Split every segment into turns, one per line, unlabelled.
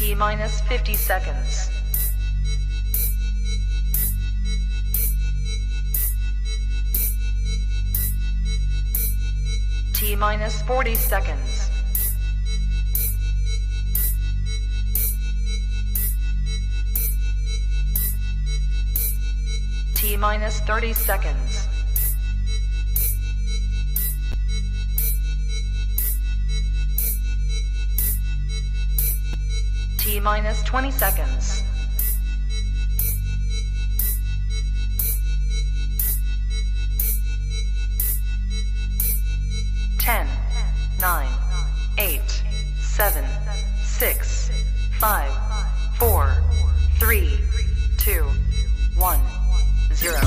T minus 50 seconds. T minus 40 seconds. T minus 30 seconds. T minus 20 seconds. Ten, 9, 8, 7, 6, 5, 4, 3, 2, 1, 0.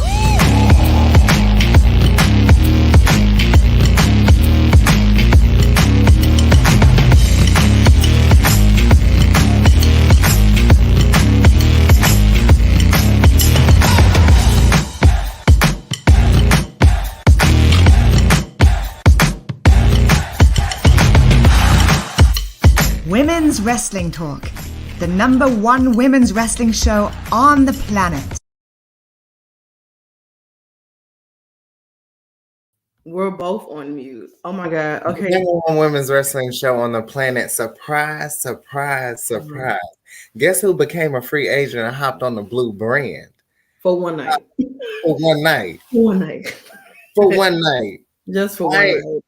Women's Wrestling Talk, the #1 women's wrestling show on the planet.
We're both on mute. Oh my God. Okay.
#1 women's wrestling show on the planet. Surprise, surprise, surprise. Guess who became a free agent and hopped on the blue brand?
For one night.
For one night.
For one night.
For one night.
Just for one night.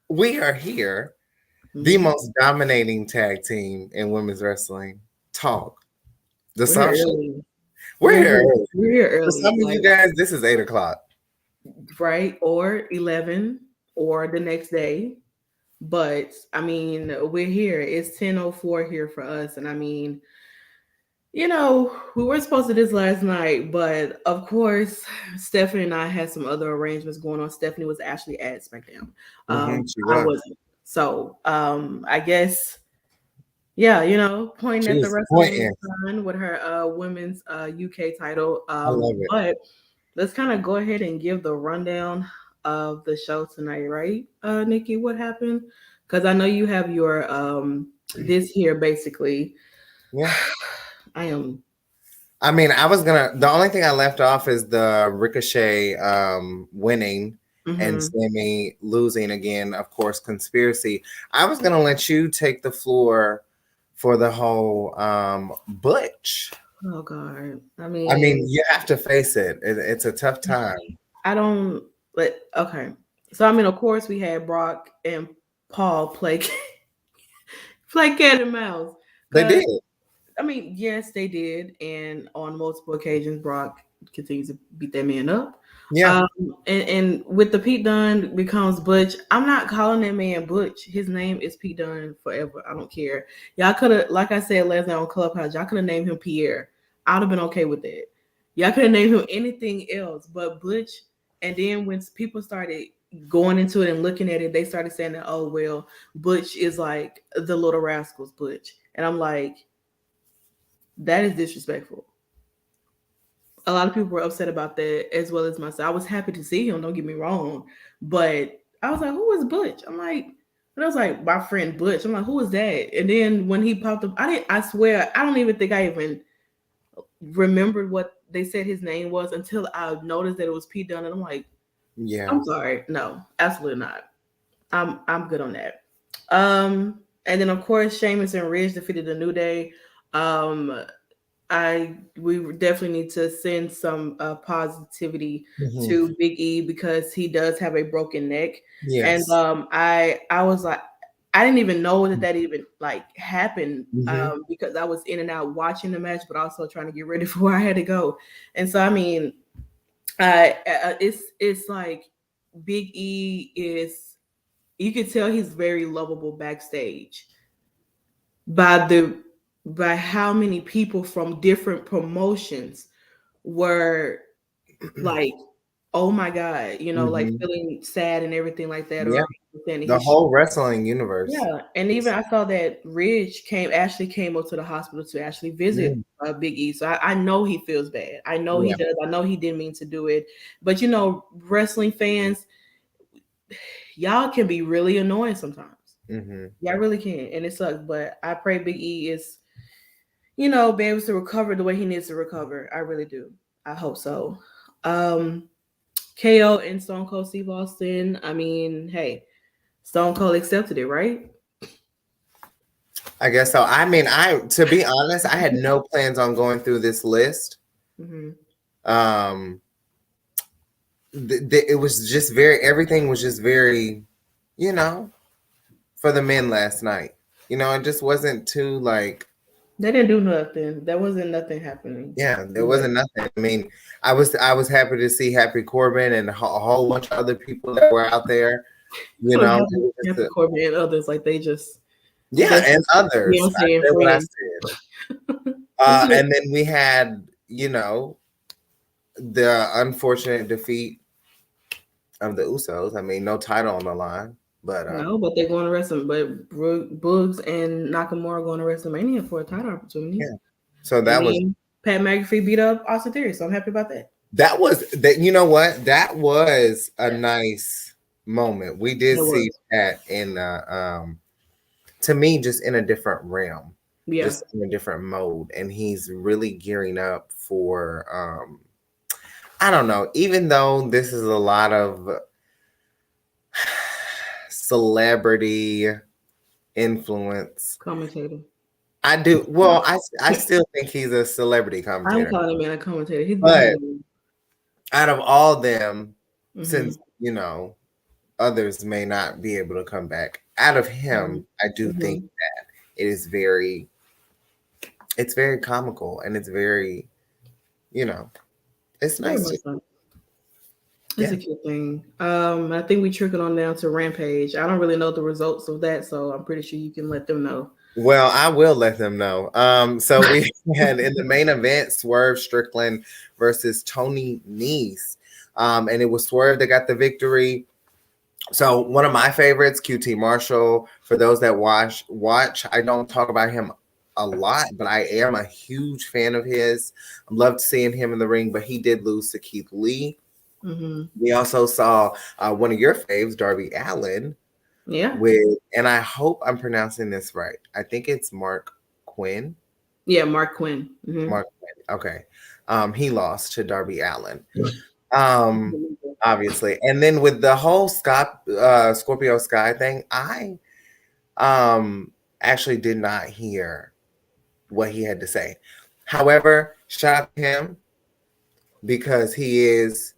We are here. The most dominating tag team in women's wrestling. Talk. The social. We're here early.
We're here early.
For some of you guys, this is 8 o'clock.
Right. Or 11 or the next day. But I mean, we're here. It's 10:04 here for us. And I mean, you know, we were supposed to do this last night, but of course, Stephanie and I had some other arrangements going on. Stephanie was actually at SmackDown. I wasn't. So I guess, yeah, you know, pointing at the wrestling sign with her women's UK title.
I love it.
But let's kind of go ahead and give the rundown of the show tonight, right, Nikki? What happened? Because I know you have your this here basically.
Yeah.
I was
the only thing I left off is the Ricochet winning. And Sammy losing again, of course, conspiracy. I was going to let you take the floor for the whole Butch.
Oh, God. I
mean, you have to face it. It's a tough time.
Okay. So, I mean, of course, we had Brock and Paul play cat and mouse.
They did.
I mean, yes, they did. And on multiple occasions, Brock continues to beat that man up.
Yeah.
And with the Pete Dunne becomes Butch, I'm not calling that man Butch. His name is Pete Dunne forever. I don't care. Y'all could have, like I said last night on Clubhouse, y'all could have named him Pierre. I'd have been okay with that. Y'all could have named him anything else but Butch. And then when people started going into it and looking at it, they started saying that, oh, well, Butch is like the Little Rascals Butch. And I'm like, that is disrespectful. A lot of people were upset about that, as well as myself. I was happy to see him, don't get me wrong. But I was like, who is Butch? And I was like, my friend Butch. I'm like, who is that? And then when he popped up, I swear, I don't even think I even remembered what they said his name was until I noticed that it was Pete Dunne. And I'm like, yeah, I'm sorry. No, absolutely not. I'm good on that. And then of course, Sheamus and Ridge defeated the New Day. We definitely need to send some positivity to Big E because he does have a broken neck. Yes. And I was like, I didn't even know that even like happened because I was in and out watching the match, but also trying to get ready for where I had to go. And so I mean, it's like Big E is, you can tell he's very lovable backstage by how many people from different promotions were like, oh my God, you know, like feeling sad and everything like that.
Yeah. The whole wrestling universe.
Yeah. And even I saw that Ridge actually came up to the hospital to actually visit Big E. So I know he feels bad. I know he does. I know he didn't mean to do it. But, you know, wrestling fans, y'all can be really annoying sometimes. Yeah, I really can, and it sucks. But I pray Big E is, be able to recover the way he needs to recover. I really do. I hope so. KO and Stone Cold Steve Austin. I mean, hey, Stone Cold accepted it, right?
I guess so. I mean, to be honest, I had no plans on going through this list. It was just everything was just very, for the men last night. It just wasn't too like.
They didn't do nothing. There wasn't nothing happening.
Yeah, there wasn't nothing. I mean, I was happy to see Happy Corbin and a whole bunch of other people that were out there.
Happy Corbin and others, like they just.
Yeah, and others. I said what I said. And then we had, the unfortunate defeat of the Usos. I mean, no title on the line, but
no, but they're going to wrestle. But Boogs and Nakamura are going to WrestleMania for a title opportunity.
Yeah. So that was
Pat McAfee beat up Austin Theory, so I'm happy about that.
That was that. You know what? That was a nice moment. We did see that in to me, just in a different realm, just in a different mode, and he's really gearing up for. I don't know. Even though this is a lot of celebrity influence,
commentator.
I do. Well, I still think he's a celebrity commentator.
I'm calling him a commentator.
But out of all them, since others may not be able to come back, out of him, I do think that it is very comical, and it's very, it's nice.
It's a cute thing. I think we trickled on down to Rampage. I don't really know the results of that, so I'm pretty sure you can let them know.
Well, I will let them know. So we had in the main event Swerve Strickland versus Tony Nese. And it was Swerve that got the victory. So one of my favorites, QT Marshall. For those that watch, I don't talk about him a lot, but I am a huge fan of his. I loved seeing him in the ring, but he did lose to Keith Lee. We also saw one of your faves, Darby Allin.
Yeah.
And I hope I'm pronouncing this right. I think it's Mark Quinn.
Yeah, Mark Quinn.
Mark Quinn. Okay. He lost to Darby Allin. Obviously. And then with the whole Scorpio Sky thing, I actually did not hear what he had to say. However, shout out to him because he is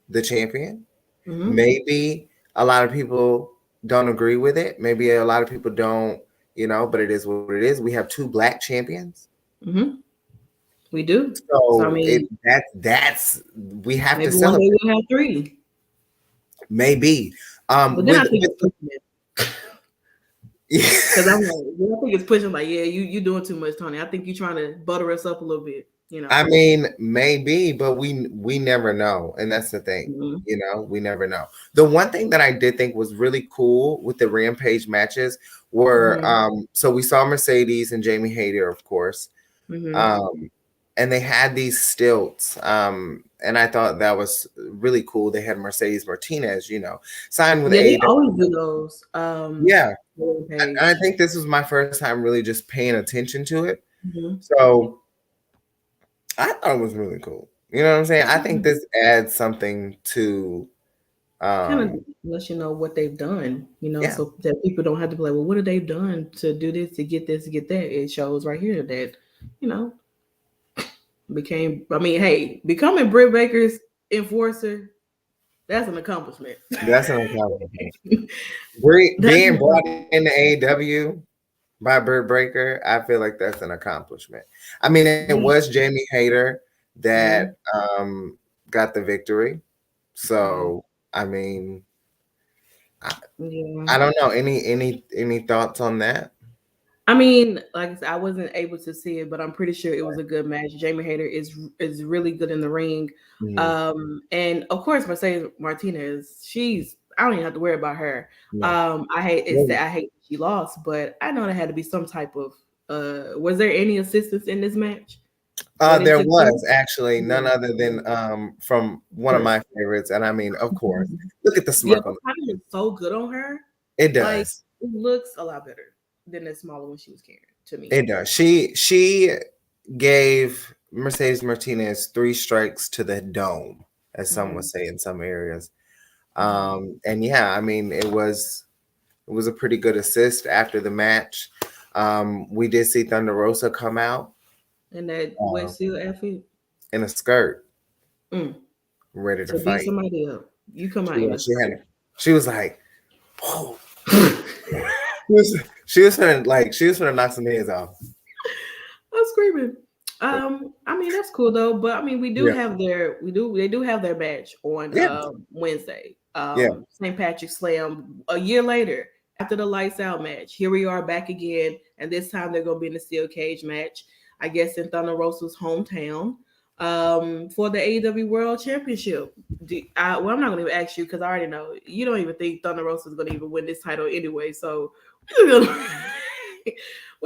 the champion. Maybe a lot of people don't agree with it. Maybe a lot of people don't, but it is what it is. We have 2 black champions.
We do.
So I mean, that's we have to celebrate.
Maybe we'll have 3.
Maybe.
But then I think it's pushing it. Because I think it's pushing like, yeah, you doing too much, Tony. I think you're trying to butter us up a little bit.
I mean, maybe, but we never know, and that's the thing. We never know. The one thing that I did think was really cool with the Rampage matches were so we saw Mercedes and Jamie Hayter, of course, and they had these stilts, and I thought that was really cool. They had Mercedes Martinez, signed with AEW.
They always do those.
I think this was my first time really just paying attention to it. So I thought it was really cool. You know what I'm saying? I think this adds something to
kind of let you know what they've done, so that people don't have to be like, well, what have they done to do this, to get this, to get that? It shows right here that, becoming Britt Baker's enforcer, that's an accomplishment.
That's an accomplishment. Being brought into AEW by Britt Baker, I feel like that's an accomplishment. I mean, it was Jamie Hayter that got the victory. So, I mean, I don't know. Any thoughts on that?
I mean, like I said, I wasn't able to see it, but I'm pretty sure it was a good match. Jamie Hayter is really good in the ring. And of course, Mercedes Martinez, I don't even have to worry about her. I hate she lost, but I know there had to be some type of was there any assistance in this match?
There was actually none other than from one of my favorites, and I mean, of course, look at the smirk on
it. So good on her.
It does.
looks a lot better than the smaller one she was carrying to me.
It does. She gave Mercedes Martinez 3 strikes to the dome, as some would say in some areas. And yeah, I mean, it was a pretty good assist after the match. We did see Thunder Rosa come out
and that West Seal athlete
in a skirt, ready to fight.
Beat somebody up. You come out.
She was like, "Oh." she was gonna knock some heads off.
I'm screaming. I mean that's cool though, but I mean they do have their match on Wednesday. St. Patrick's Slam a year later after the Lights Out match. Here we are back again, and this time they're gonna be in the steel cage match, I guess in Thunder Rosa's hometown, for the AEW World Championship. I'm not gonna even ask you because I already know you don't even think Thunder Rosa is gonna even win this title anyway. So we're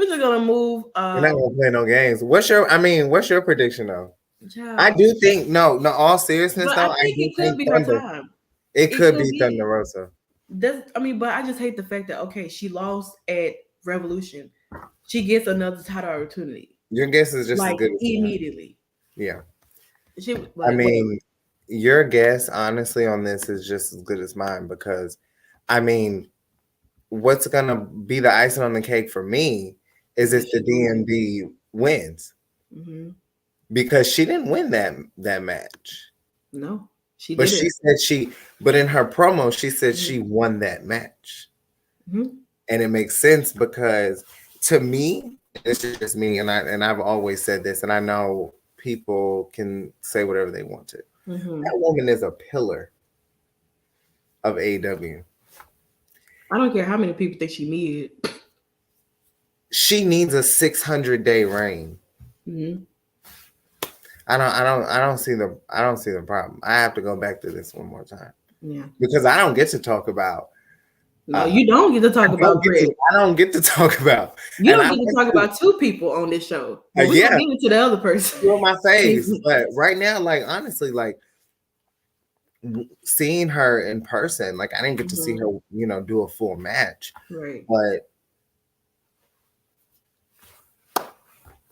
just gonna move.
We're not gonna play no games. What's your prediction though? I do think all seriousness though,
I think it could be her time.
It could be Thunder Rosa.
But I just hate the fact that she lost at Revolution. She gets another title opportunity.
Your guess is just as good as
immediately.
Yeah. Your guess, honestly, on this is just as good as mine because, what's gonna be the icing on the cake for me is if the DMD wins, because she didn't win that match.
No, she
didn't. But in her promo, she said she won that match, and it makes sense because to me, it's just me, and I've always said this, and I know people can say whatever they want to. That woman is a pillar of AEW.
I don't care how many people think she needed.
She needs a 600-day reign. I don't see the problem. I have to go back to this one more time. Yeah. Because I don't get to talk about.
No, you don't get to talk about Greg.
I don't get to talk about.
You don't get to talk about 2 people on this show. We can give it to the other person.
You're my face. But right now, honestly, seeing her in person, I didn't get to see her, do a full match.
Right.
But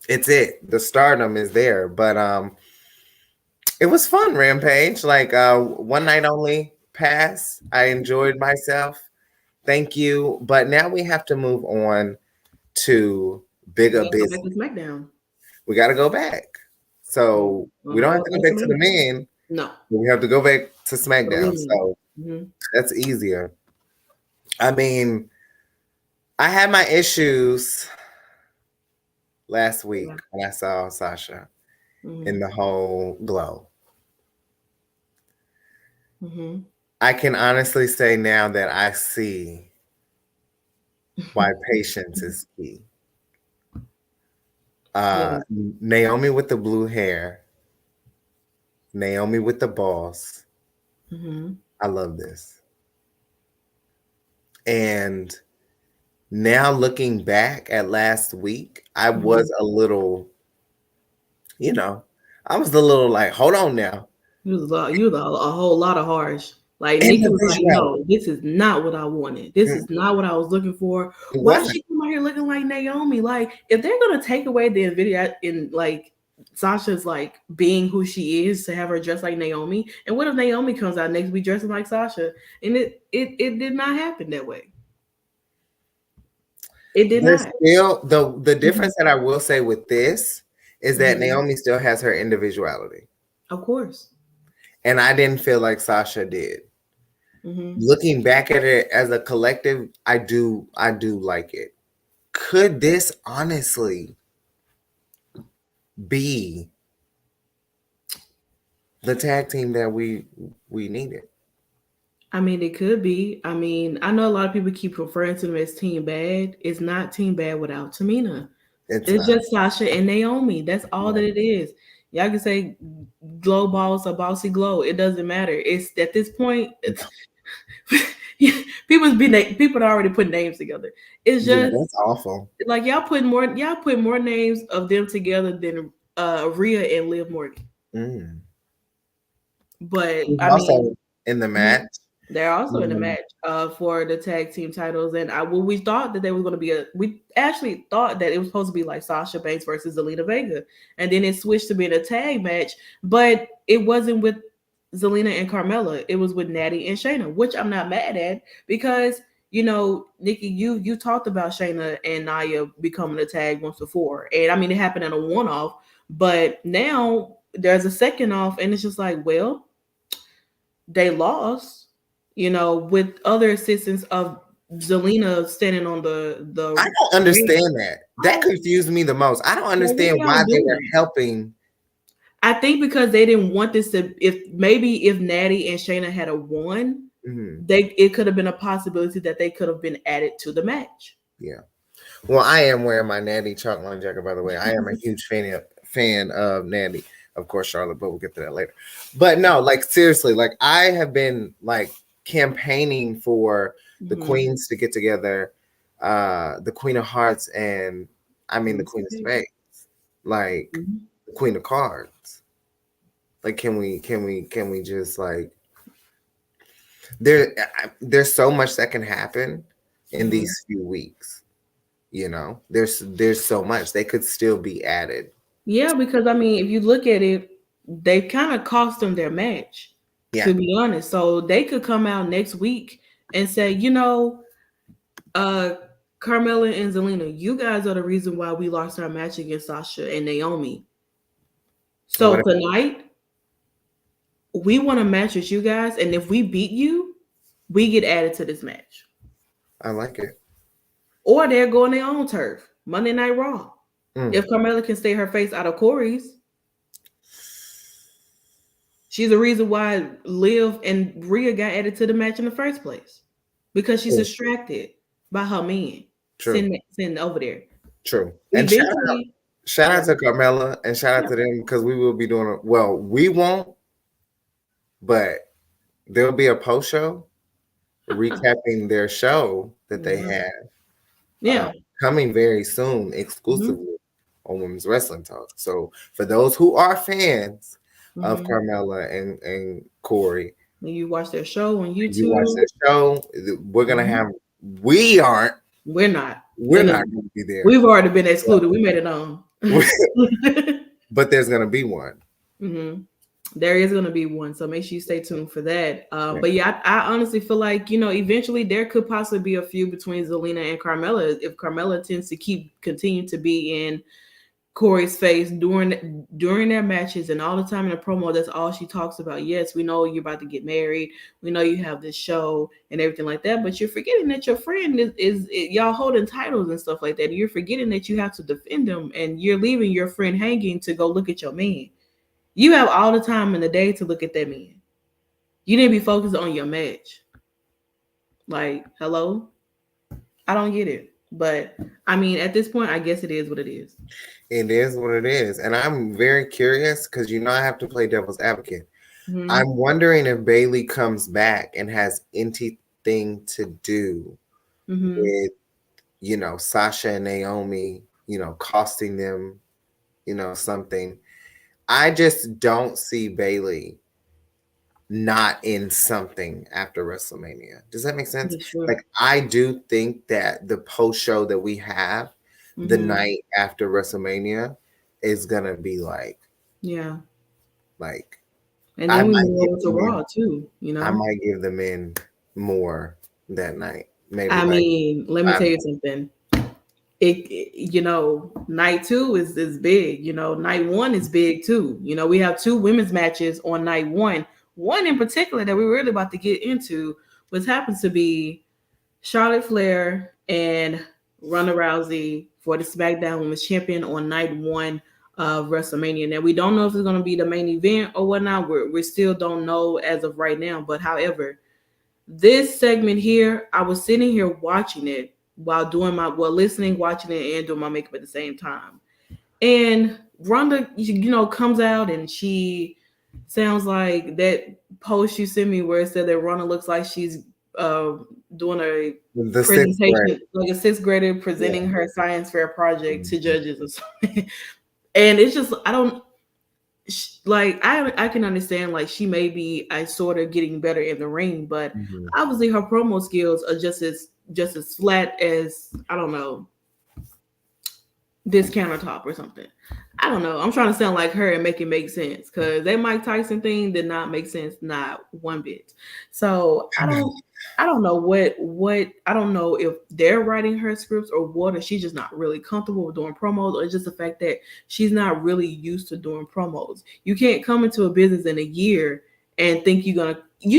the stardom is there. But it was fun, Rampage. One night only pass. I enjoyed myself. Thank you. But now we have to move on to bigger business.
SmackDown.
We got to go back. So we don't have to go back to the men.
No.
We have to go back to SmackDown. So that's easier. I had my issues last week when I saw Sasha in the whole glow. I can honestly say now that I see why patience is key. Naomi with the blue hair, Naomi with the balls. I love this. And now looking back at last week, I was a little, hold on now.
You was a whole lot of harsh. Nikki was like, no, this is not what I wanted. This is not what I was looking for. Why is she come out here looking like Naomi? If they're gonna take away the video in Sasha's being who she is to have her dress like Naomi, and what if Naomi comes out next week dressing like Sasha? And it did not happen that way. It did not.
Still, the difference that I will say with this is that Naomi still has her individuality.
Of course.
And I didn't feel like Sasha did. Looking back at it as a collective, I do like it. Could this honestly be the tag team that we needed?
It could be. I know a lot of people keep referring to them as Team Bad. It's not Team Bad without Tamina. It's just Sasha and Naomi. That's all that it is. Y'all can say glow balls or bossy glow. It doesn't matter. It's at this point, people are already putting names together. It's just
that's awful.
Y'all put more names of them together than Rhea and Liv Morgan. But
also in the match,
They're also in the match for the tag team titles, and we thought that they were going to be we actually thought that it was supposed to be like Sasha Banks versus Zelina Vega, and then it switched to being a tag match, but it wasn't with Zelina and Carmella. It was with Natty and Shayna, which I'm not mad at because Nikki, you talked about Shayna and Nia becoming a tag once before, and I mean it happened in a one-off, but now there's a second off, and it's just like, well, they lost. With other assistance of Zelina standing on the.
I don't understand that. That confused me the most. I don't understand why they were helping.
I think because they didn't want this to. If Natty and Shayna had a won, it could have been a possibility that they could have been added to the match.
Yeah. Well, I am wearing my Natty chalk line jacket, by the way. I am a huge fan of Natty. Of course, Charlotte, but we'll get to that later. But no, like seriously, like I have been like campaigning for the queens to get together, the Queen of Hearts and the Queen of Spades, like the Queen of Cards. Like, can we just like there's so much that can happen in these few weeks. There's so much they could still be added.
Yeah, because if you look at it, they kind of cost them their match. Yeah. To be honest, so they could come out next week and say, Carmella and Zelina, you guys are the reason why we lost our match against Sasha and Naomi. So tonight, we want a match with you guys, and if we beat you, we get added to this match.
I like it.
Or they're going their own turf, Monday Night Raw. If Carmella can stay her face out of Corey's, she's the reason why Liv and Rhea got added to the match in the first place. Because she's distracted by her man sitting over there.
True. And shout out to Carmella and shout out to them because we will be doing it. Well, we won't, but there'll be a post show recapping their show that they have.
Yeah.
Coming very soon exclusively on Women's Wrestling Talk. So for those who are fans of Carmella and Corey,
and you watch their show on YouTube.
You watch their show. We're gonna have. We're not going to be there.
We've already been excluded. We made it known.
But there's gonna be one.
There is going to be one, so make sure you stay tuned for that. But yeah, I honestly feel like eventually there could possibly be a feud between Zelina and Carmella if Carmella tends to continue to be in Corey's face during their matches and all the time in the promo. That's all she talks about. Yes, we know you're about to get married. We know you have this show and everything like that. But you're forgetting that your friend is y'all holding titles and stuff like that. And you're forgetting that you have to defend them, and you're leaving your friend hanging to go look at your man. You have all the time in the day to look at that man. You need to be focused on your match. Like, hello? I don't get it. But, at this point, I guess it is what it is.
It is what it is. And I'm very curious because, I have to play devil's advocate. I'm wondering if Bayley comes back and has anything to do with, Sasha and Naomi, costing them, something. I just don't see Bayley not in something after WrestleMania. Does that make sense? Like, I do think that the post show that we have the night after WrestleMania is gonna be like,
and
then
we move to Raw too.
I might give them in more that night. Maybe.
Let me tell you something. Night 2 is big. Night 1 is big too. We have 2 women's matches on night 1. One in particular that we were really about to get into, which happens to be Charlotte Flair and Ronda Rousey for the SmackDown Women's Champion on night 1 of WrestleMania. Now we don't know if it's going to be the main event or whatnot. We still don't know as of right now. But however, this segment here, I was sitting here watching it while listening, watching it, and doing my makeup at the same time. And Ronda, comes out and she sounds like that post you sent me where it said that Ronda looks like she's doing a presentation, like a 6th grader presenting her science fair project to judges or something. And it's just, like I can understand like she may be sort of getting better in the ring, but
Mhm.
obviously her promo skills are just as flat as, I don't know, this countertop or something. I don't know. I'm trying to sound like her and make it make sense, because that Mike Tyson thing did not make sense, not one bit. So I don't know what I don't know if they're writing her scripts or what, or she's just not really comfortable with doing promos, or just the fact that she's not really used to doing promos. You can't come into a business in a year and think you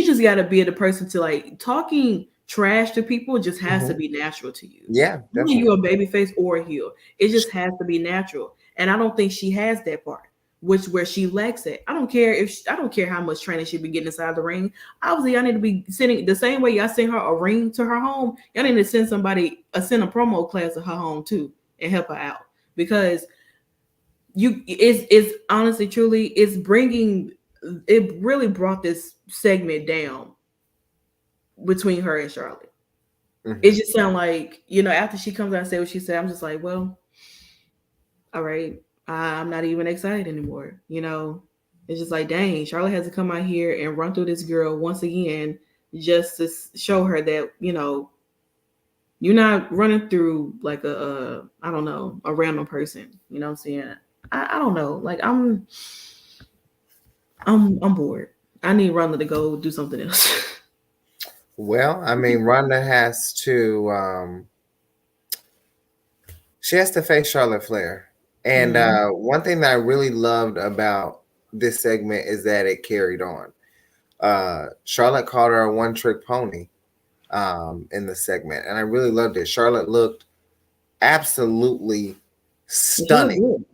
just gotta be the person to, like, talking trash to people just has to be natural to you.
Yeah,
Whether
definitely.
you're a baby face or a heel, it just has to be natural. And I don't think she has that part, where she lacks it. I don't care how much training she been getting inside the ring. Obviously, I need to be sending the same way y'all send her a ring to her home. Y'all need to send send a promo class to her home too and help her out, because it's honestly, truly, it really brought this segment down between her and Charlotte. It just sounds like, after she comes out and say what she said, I'm just like, well, all right, I'm not even excited anymore. It's just like, dang, Charlotte has to come out here and run through this girl once again, just to show her that, you're not running through like I don't know, a random person. You know what I'm saying? I don't know. Like, I'm bored. I need Ronda to go do something else.
Well, I mean, Ronda has to she has to face Charlotte Flair. And one thing that I really loved about this segment is that it carried on. Charlotte called her a one-trick pony in the segment, and I really loved it. Charlotte looked absolutely stunning.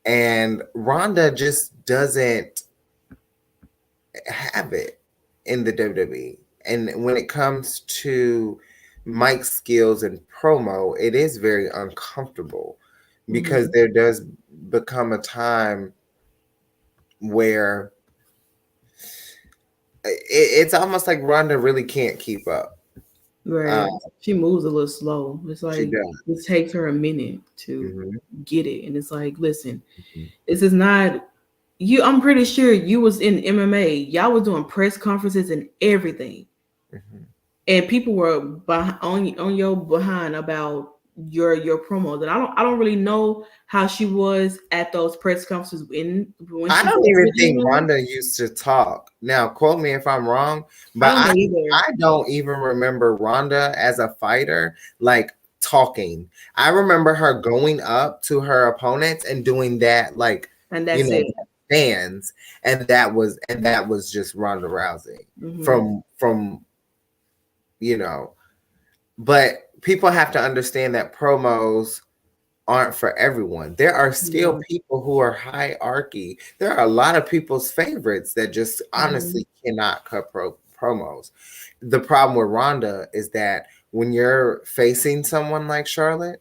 And Ronda just doesn't have it in the WWE. And when it comes to Mike's skills and promo, it is very uncomfortable, because there does become a time where it's almost like Ronda really can't keep up.
Right. She moves a little slow. It's like it takes her a minute to get it. And it's like, listen, this is not you. I'm pretty sure you was in MMA. Y'all was doing press conferences and everything. And people were on your behind about your promos. And I don't really know how she was at those press conferences
I don't even think Ronda used to talk. Now, quote me if I'm wrong, but I don't even remember Ronda as a fighter like talking. I remember her going up to her opponents and doing that, like,
and that's it.
Stands, and that was just Ronda Rousey from but people have to understand that promos aren't for everyone. There are still people who are hierarchy. There are a lot of people's favorites that just honestly cannot cut promos. The problem with Ronda is that when you're facing someone like Charlotte,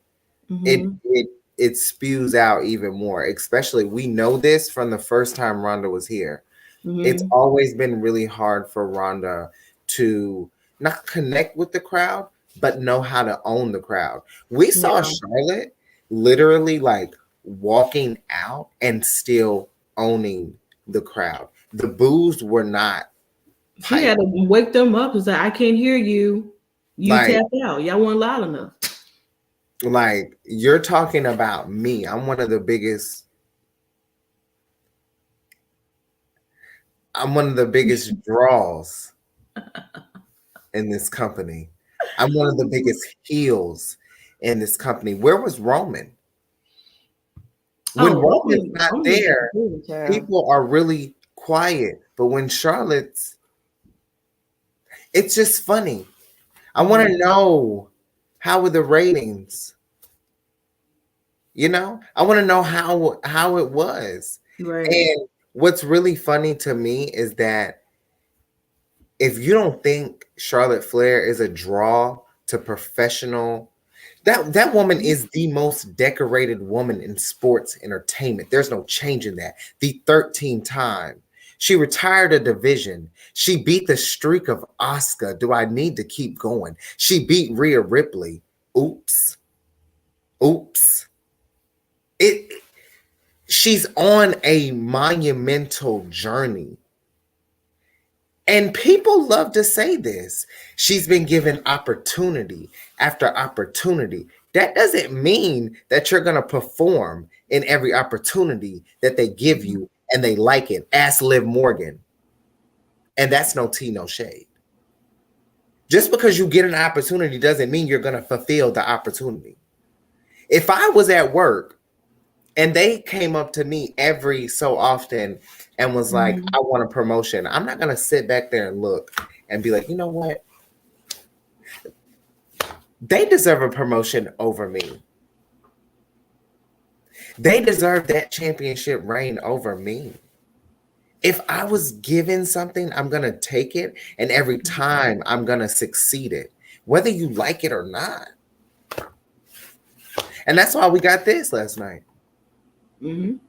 it spews out even more. Especially, we know this from the first time Ronda was here. It's always been really hard for Ronda to not connect with the crowd, but know how to own the crowd. We saw Charlotte literally like walking out and still owning the crowd. The boos were not.
She had to wake them up and say, I can't hear you. You tapped out. Y'all weren't loud enough.
Like, you're talking about me. I'm one of the biggest draws in this company. I'm one of the biggest heels in this company. Where was Roman? When Roman's not there, people are really quiet. But when Charlotte's, it's just funny. I want to know, how were the ratings? I want to know how it was.
Right.
And what's really funny to me is that if you don't think Charlotte Flair is a draw to professional, that woman is the most decorated woman in sports entertainment. There's no change in that. The 13th time. She retired a division. She beat the streak of Asuka. Do I need to keep going? She beat Rhea Ripley. Oops. she's on a monumental journey. And people love to say this. She's been given opportunity after opportunity. That doesn't mean that you're going to perform in every opportunity that they give you and they like it. Ask Liv Morgan. And that's no tea, no shade. Just because you get an opportunity doesn't mean you're going to fulfill the opportunity. If I was at work and they came up to me every so often and was like, I want a promotion, I'm not going to sit back there and look and be like, you know what? They deserve a promotion over me. They deserve that championship reign over me. If I was given something, I'm going to take it. And every time I'm going to succeed it, whether you like it or not. And that's why we got this last night. And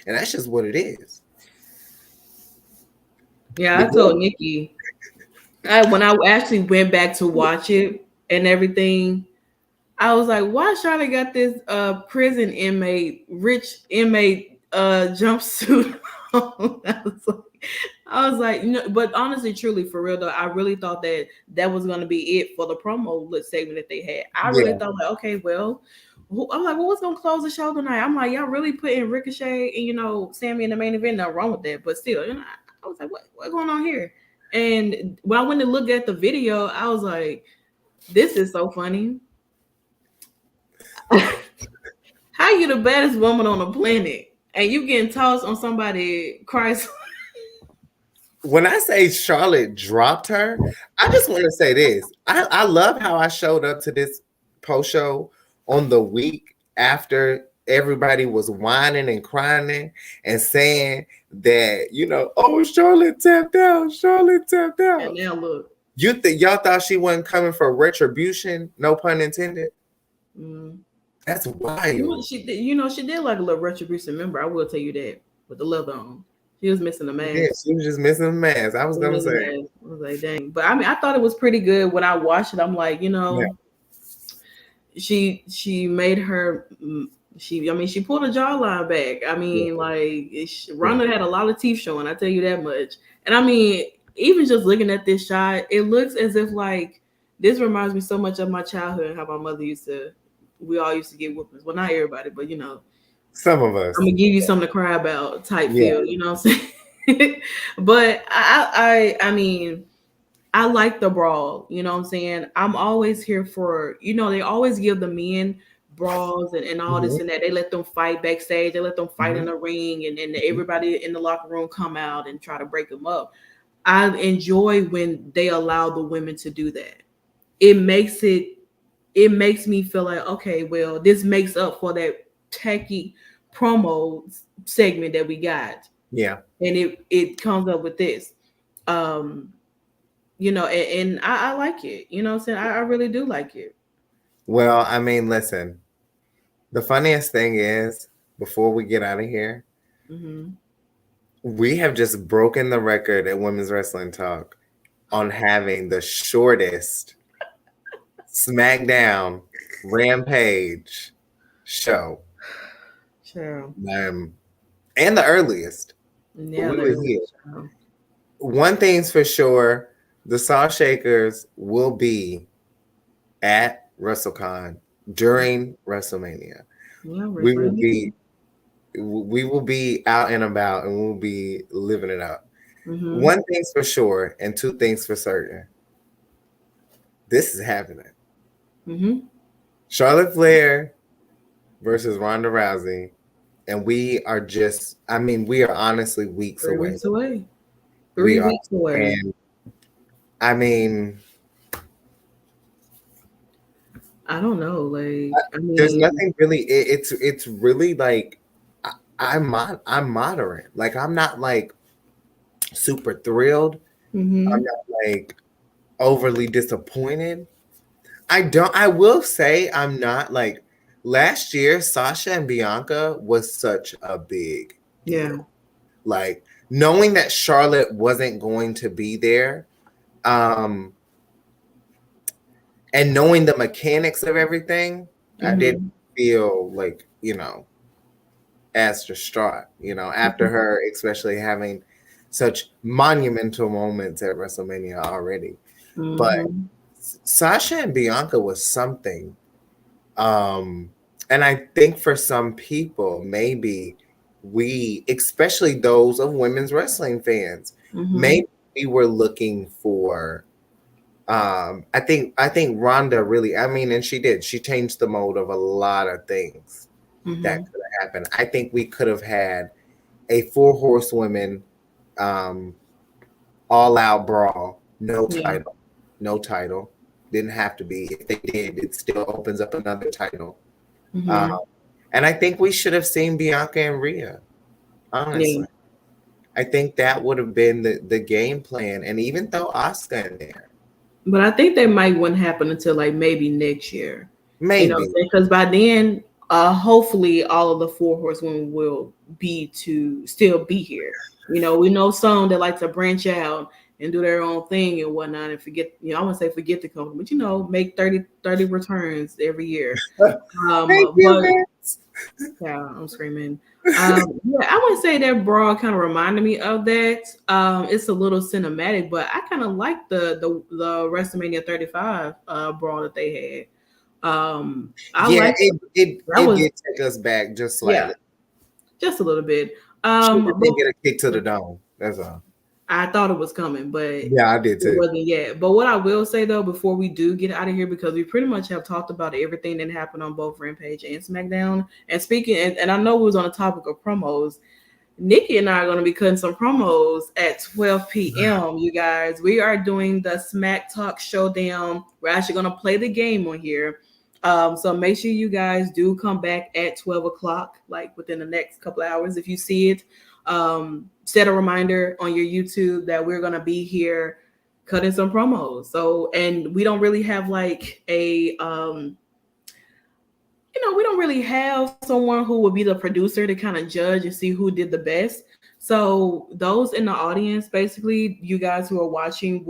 that's just what it is.
Yeah, I told Nikki, when I actually went back to watch it and everything, I was like, why Charlotte got this prison inmate, rich inmate jumpsuit on? I was like, you know, but honestly, truly, for real though, I really thought that was going to be it for the promo segment that they had. I really thought like, okay, well, I'm like, well, what's going to close the show tonight? I'm like, y'all really putting Ricochet and, you know, Sammy in the main event? Nothing wrong with that, but still, you know, I was like, what's going on here? And when I went to look at the video, I was like, this is so funny. How you the baddest woman on the planet and you getting tossed on somebody Christ?
When I say Charlotte dropped her, I just want to say this. I love how I showed up to this post show on the week after everybody was whining and crying and saying that, you know, oh, Charlotte tapped out. Charlotte tapped out.
And now look.
Y'all thought she wasn't coming for retribution? No pun intended. That's wild.
She did like a little retribution. Remember, I will tell you that with the leather on. She was missing the mask.
Yeah, she was just missing the mask. I was gonna say.
I was like, dang. But I mean, I thought it was pretty good when I watched it. I'm like, you know, she made her. She pulled her jawline back. I mean, Ronda had a lot of teeth showing. I tell you that much. And I mean, even just looking at this shot, it looks as if like this reminds me so much of my childhood and how my mother we all used to get whoopings. Well, not everybody, but you know,
some of us.
I'm gonna give you something to cry about type feel, you know what I'm saying? But I mean, I like the brawl, you know what I'm saying? I'm always here for, you know, they always give the men brawls and all this and that. They let them fight backstage, they let them fight in the ring, and everybody in the locker room come out and try to break them up. I enjoy when they allow the women to do that. It makes me feel like, okay, well, this makes up for that tacky promo segment that we got. Yeah. And it comes up with this. You know, and I like it. You know what I'm saying? I really do like it.
Well, I mean, listen. The funniest thing is, before we get out of here, we have just broken the record at Women's Wrestling Talk on having the shortest SmackDown Rampage show.
Sure.
And the earliest.
Yeah.
One thing's for sure, the Saw Shakers will be at WrestleCon during WrestleMania. Yeah, we will be out and about and we'll be living it up. One thing's for sure and two things for certain. This is happening. Charlotte Flair versus Ronda Rousey. And we are honestly weeks away.
3 weeks away.
And I mean,
I don't know.
There's nothing really. It's really like I'm moderate. Like I'm not like super thrilled. I'm not like overly disappointed. I will say I'm not like last year. Sasha and Bianca was such a big deal. Like knowing that Charlotte wasn't going to be there. And knowing the mechanics of everything, I did feel like, you know, as distraught, after her, especially having such monumental moments at WrestleMania already. But Sasha and Bianca was something. And I think for some people, maybe especially those of women's wrestling fans, maybe we were looking for I think Rhonda really, and she did. She changed the mode of a lot of things that could have happened. I think we could have had a 4 horsewomen all out brawl, no title. Didn't have to be. If they did, it still opens up another title. And I think we should have seen Bianca and Rhea. Honestly. Yeah. I think that would have been the game plan, and even throw Asuka in there.
But I think that wouldn't happen until like maybe next year.
Maybe.
Because by then, hopefully all of the 4 horsewomen will still be here. We know some that like to branch out and do their own thing and whatnot and forget, I wouldn't say forget the company, but make 30 returns every year. Yeah, I'm screaming. I would say that brawl kind of reminded me of that. It's a little cinematic, but I kind of like the WrestleMania 35 brawl that they had.
It did take us back just slightly.
Yeah, just a little bit.
She did get a kick to the dome. That's all.
I thought it was coming, but
yeah, I did too.
It wasn't yet. But what I will say though, before we do get out of here, because we pretty much have talked about everything that happened on both Rampage and SmackDown. And speaking, and I know we was on the topic of promos. Nikki and I are going to be cutting some promos at 12 p.m. You guys, we are doing the Smack Talk Showdown. We're actually going to play the game on here. So make sure you guys do come back at 12 o'clock, like within the next couple of hours. If you see it, set a reminder on your YouTube that we're going to be here cutting some promos. So, and we don't really have like a, we don't really have someone who will be the producer to kind of judge and see who did the best. So those in the audience, basically, you guys who are watching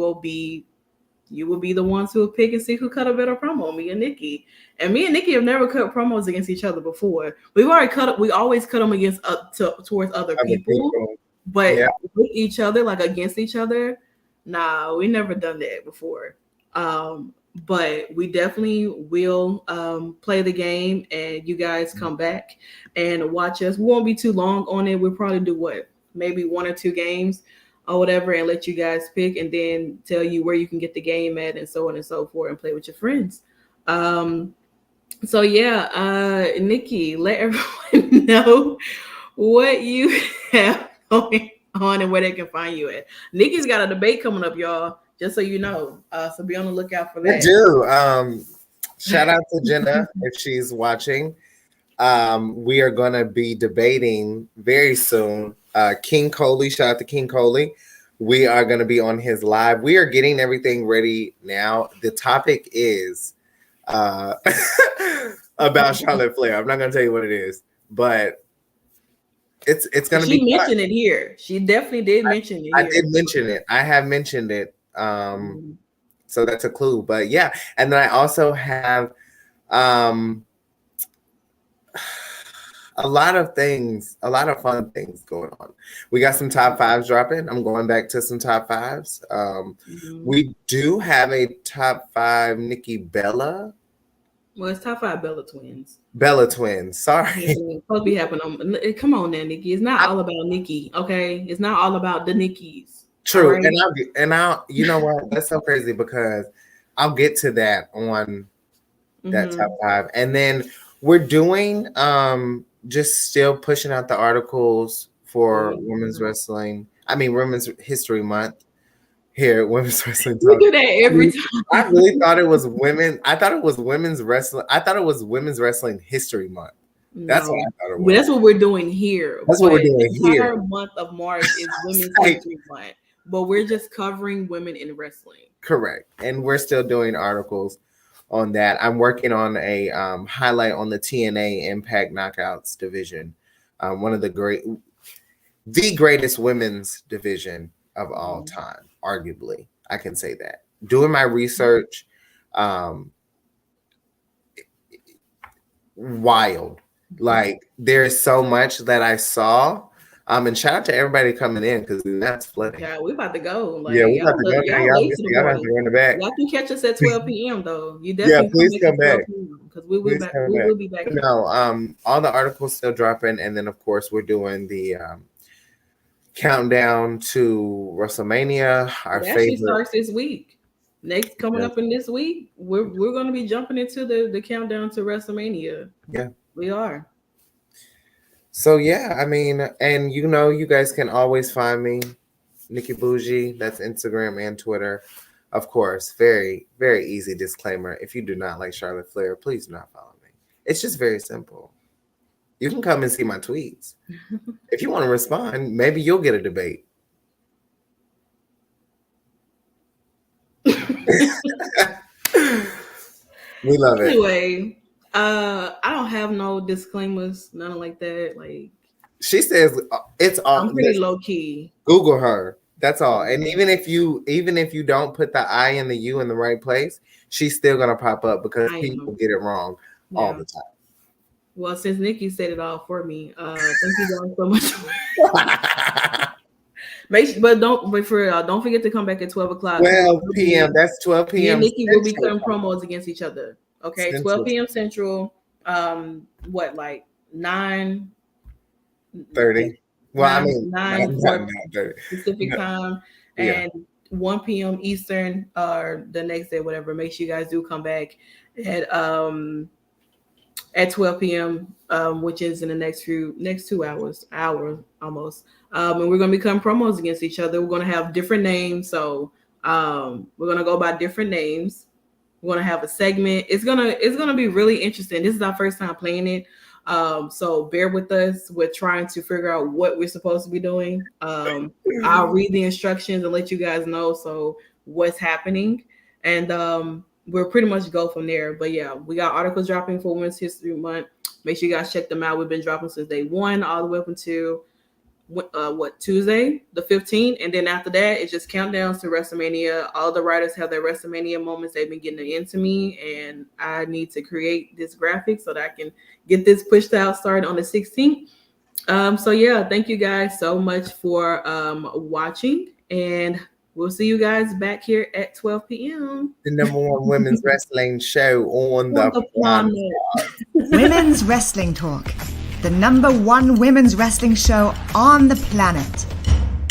you will be the ones who will pick and see who cut a better promo, me and Nikki. And me and Nikki have never cut promos against each other before. We always cut them against towards other people. But with each other, like against each other, nah, we never done that before. But we definitely will play the game, and you guys come back and watch us. We won't be too long on it. We'll probably do maybe 1 or 2 games or whatever, and let you guys pick, and then tell you where you can get the game at, and so on and so forth, and play with your friends. So yeah, Nikki, let everyone know what you have going on and where they can find you at. Nikki's got a debate coming up, y'all, just so you know. So be on the lookout for that.
I do. Shout out to Jenna if she's watching. We are going to be debating very soon. King Coley, shout out to King Coley. We are going to be on his live. We are getting everything ready now. The topic is about Charlotte Flair. I'm not going to tell you what it is, but it's going to be.
She mentioned it here. She definitely did mention it.
I did mention it. I have mentioned it. So that's a clue. But yeah, and then I also have a lot of fun things going on. We got some top 5s dropping. I'm going back to some top 5s. We do have a top 5 Nikki Bella.
Well, it's top 5 Bella Twins.
Bella Twins. Sorry.
It's supposed to be happening. Come on now, Nikki. It's not all about Nikki, okay? It's not all about the Nikkis.
True. Right? And I'll you know what? That's so crazy because I'll get to that on that top 5. And then we're doing just still pushing out the articles for Women's Wrestling. Women's History Month here at Women's Wrestling Talk.
We do that every time.
I really thought it was women. I thought it was women's wrestling. I thought it was Women's Wrestling History Month. That's what I thought it was.
Well, that's what we're doing here.
That's what we're doing here.
The month of March is Women's History Month, but we're just covering women in wrestling.
Correct. And we're still doing articles on that. I'm working on a highlight on the TNA Impact Knockouts division. One of the greatest women's division of all time, arguably. I can say that. Doing my research, wild. Like there's so much that I saw. And shout out to everybody coming in because that's flooding.
Yeah, we about to go. Like,
Yeah, we about to go.
y'all
Y'all
late to the
have
party.
to run the back.
Y'all can catch us at 12 p.m. though. You
Yeah,
definitely
please come back
because we will back. We will be back.
No, all the articles still dropping, and then of course we're doing the countdown to WrestleMania. Our
It actually
favorite
starts this week. Next coming up in this week, we're going to be jumping into the countdown to WrestleMania.
Yeah,
we are.
So yeah, I mean, and you guys can always find me, Nikki Bougie. That's Instagram and Twitter. Of course, very, very easy disclaimer. If you do not like Charlotte Flair, please do not follow me. It's just very simple. You can come and see my tweets. If you want to respond, maybe you'll get a debate. We love it.
Anyway, I don't have no disclaimers, nothing like that. Like
she says, it's all.
I'm pretty low key.
Google her. That's all. And even if you don't put the I and the U in the right place, she's still gonna pop up because people get it wrong all the time.
Well, since Nikki said it all for me, thank you guys so much. Don't forget to come back at 12 o'clock.
12 p.m. That's 12 p.m.
And Nikki will be cutting promos against each other. Okay, Central. 12 p.m. Central. Like 9:30? Well, 9 Pacific time, and 1 p.m. Eastern or the next day, whatever. Make sure you guys do come back at 12 p.m., which is in the next 2 hours, almost. And we're gonna be cutting promos against each other. We're gonna have different names, so we're gonna go by different names. We're gonna have a segment. It's gonna be really interesting. This is our first time playing it. So bear with us. We're trying to figure out what we're supposed to be doing. I'll read the instructions and let you guys know what's happening. And we'll pretty much go from there. But yeah, we got articles dropping for Women's History Month. Make sure you guys check them out. We've been dropping since day one, all the way up until Tuesday, the 15th. And then after that, it's just countdowns to WrestleMania. All the writers have their WrestleMania moments. They've been getting it into me, and I need to create this graphic so that I can get this pushed out started on the 16th. So yeah, thank you guys so much for watching, and we'll see you guys back here at 12 p.m.
The #1 women's wrestling show on the planet.
Women's Wrestling Talk, the #1 women's wrestling show on the planet.